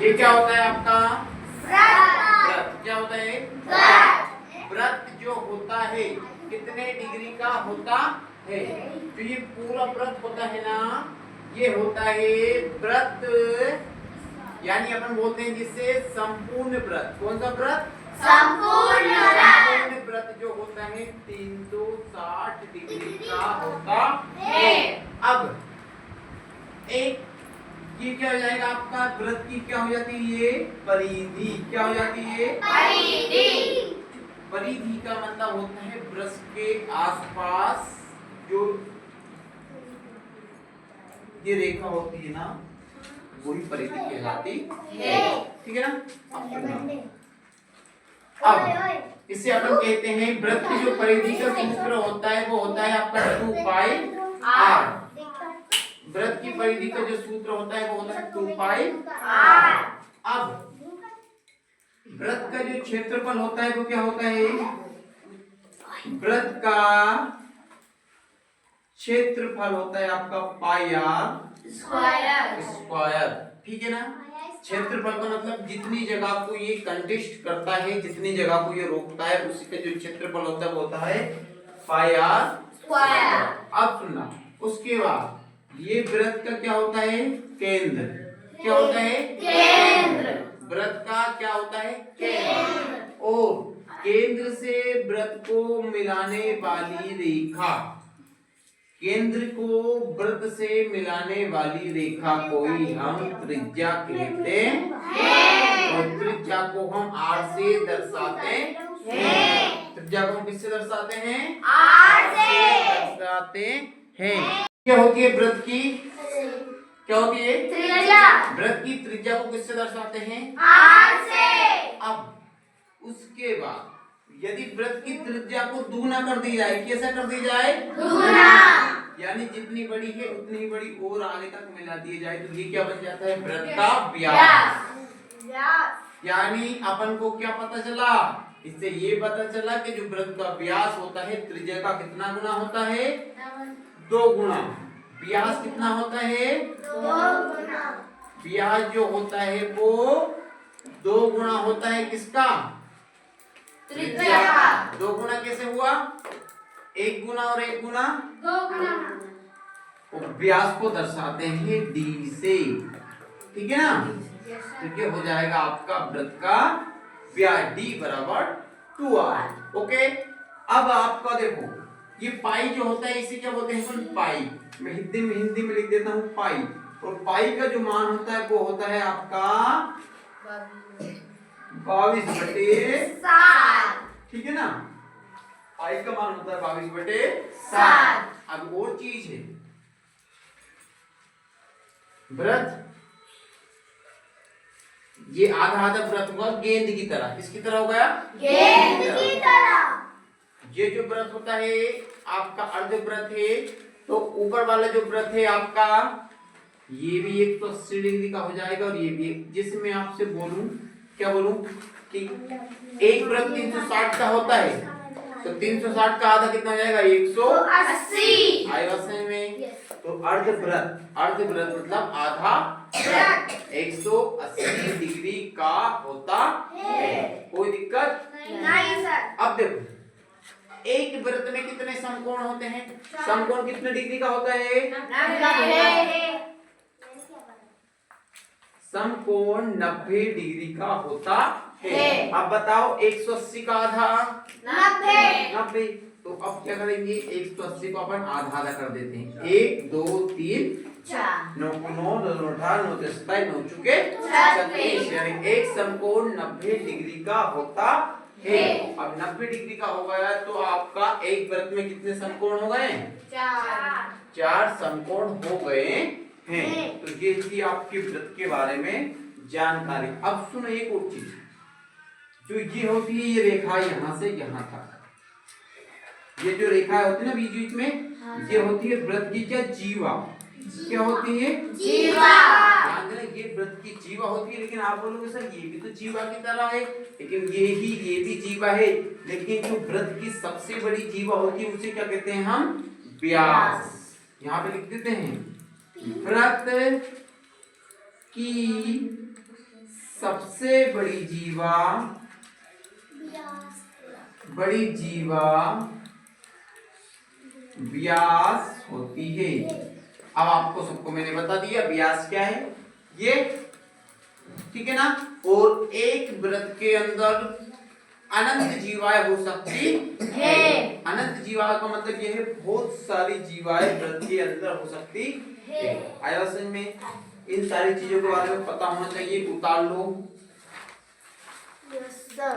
ये क्या होता है आपका व्रत। क्या होता है व्रत जो होता है कितने डिग्री का होता है। तो ये पूरा व्रत होता है ना, ये होता है व्रत, यानी अपन बोलते हैं जिससे संपूर्ण व्रत। कौन सा व्रत? संपूर्ण व्रत जो होता है 360 डिग्री का होता है। अब एक ये क्या हो जाएगा आपका व्रत की क्या हो जाती है, ये परिधि। क्या हो जाती है? परिधि का मतलब होता है वृक्ष के आसपास जो ये रेखा होती है ना, वही परिधि कहलाती है। ठीक है ना। अब इसे अपन कहते हैं व्रत की जो परिधि का सूत्र होता है वो होता है आपका 2 पाई r। व्रत की परिधि का जो सूत्र होता है वो होता है 2 पाई r। अब व्रत का जो क्षेत्रफल होता है वो क्या होता है? व्रत का क्षेत्रफल होता है आपका पाई r स्क्वायर। ठीक है ना। क्षेत्रफल का मतलब जितनी जगह को ये कंटेस्ट करता है, जितनी जगह को ये रोकता है, उसी का जो क्षेत्रफल होता है वो होता है पाई r स्क्वायर। अब सुनना, उसके बाद ये व्रत का क्या होता है? केंद्र। क्या होता है? केंद्र। व्रत का क्या होता है? केंद्र। और केंद्र से व्रत को मिलाने वाली रेखा, केंद्र को व्रत से मिलाने वाली रेखा को ही हम त्रिज्या कहते हैं। और त्रिज्या को हम r से दर्शाते हैं। त्रिज्या को हम किससे दर्शाते हैं? r से दर्शाते हैं। क्या होती है व्रत की? क्या होती है? त्रिज्या। व्रत की त्रिज्या को किससे दर्शाते हैं? r से। अब उसके बाद यदि व्रत की त्रिज्या को दुगुना कर दी जाए, कैसे कर दी जाए? दुगुना। यानी जितनी बड़ी है उतनी बड़ी और आगे तक मिला दी जाए तो ये क्या बन जाता है? व्रत का व्यास। यानी अपन को क्या पता चला? इससे ये पता चला कि जो व्रत का व्यास होता है त्रिज्या का कितना गुना होता है? 2 गुना। व्यास कितना होता है? 2 गुना। व्यास जो होता है वो 2 गुना होता है किसका? त्रिज्या का। 2 गुना कैसे हुआ? 1 गुना और 1 गुना 2 गुना। व्यास को दर्शाते हैं d से। ठीक है ना। तो ये हो जाएगा आपका व्रत का व्यास d बराबर 2r। ओके। अब आपका देखो ये पाई जो होता है इसे क्या बोलते हैं? पाई। मैं हिंदी में लिख देता हूँ पाई। और पाई का जो मान होता है वो होता है आपका 22/7। ठीक है ना। पाई का मान होता है 22/7। अब और चीज है व्रत, ये आधा आधा व्रत होगा गेंद की तरह। किसकी तरह हो गया? गेंद की तरह। ये जो व्रत होता है आपका अर्ध व्रत है, तो ऊपर वाला जो व्रत है आपका ये भी 180 डिग्री का हो जाएगा और ये भी। जिसमें आपसे बोलूं, क्या बोलूं कि एक व्रत 360 का होता है, तो 360 का आधा कितना हो जाएगा? 180 आएगा सही में। तो अर्ध व्रत मतलब आधा व्रत 180 डिग्री का होता है। कोई दिक्कत नहीं सर। अब देखो एक व्रत में कितने समकोण होते हैं? समकोण कितने डिग्री का होता है? 90। समकोण 90 डिग्री का होता है। अब बताओ 180 का आधा 90। तो अब क्या करेंगे? 180 को अपन आधा आधा कर देते हैं। 1 2 3 4 9 9 2 18 9 27 9 चुके 36। यानी एक समकोण 90 डिग्री का होता है। अब 90 डिग्री का हो गया तो आपका एक व्रत में कितने समकोण हो गए? 4 समकोण हो गए हैं। तो ये थी आपके व्रत के बारे में जानकारी। अब सुनो एक और चीज, जो ये होती है ये रेखा यहाँ से यहाँ तक, ये जो रेखा होती है ना बीच बीच में, ये होती है व्रत की क्या? जीवा। क्या होती है? जीवा। ध्यान देना ये व्रत की जीवा होती है। लेकिन आप बोलोगे सर ये भी तो जीवा की तरह है, लेकिन ये भी जीवा है। लेकिन जो व्रत की सबसे बड़ी जीवा होती है उसे क्या कहते हैं हम? व्यास। यहाँ पे लिख देते हैं व्रत की सबसे बड़ी जीवा व्यास होती है। अब आपको सबको मैंने बता दिया व्यास क्या है ये, ठीक है ना। और एक वृत्त के अंदर अनंत जीवाएं हो सकती है। अनंत जीवा का मतलब यह है बहुत सारी जीवाएं वृत्त के अंदर हो सकती है। आया समझ में? इन सारी चीजों के बारे में पता होना चाहिए। उतार लो। Yes sir.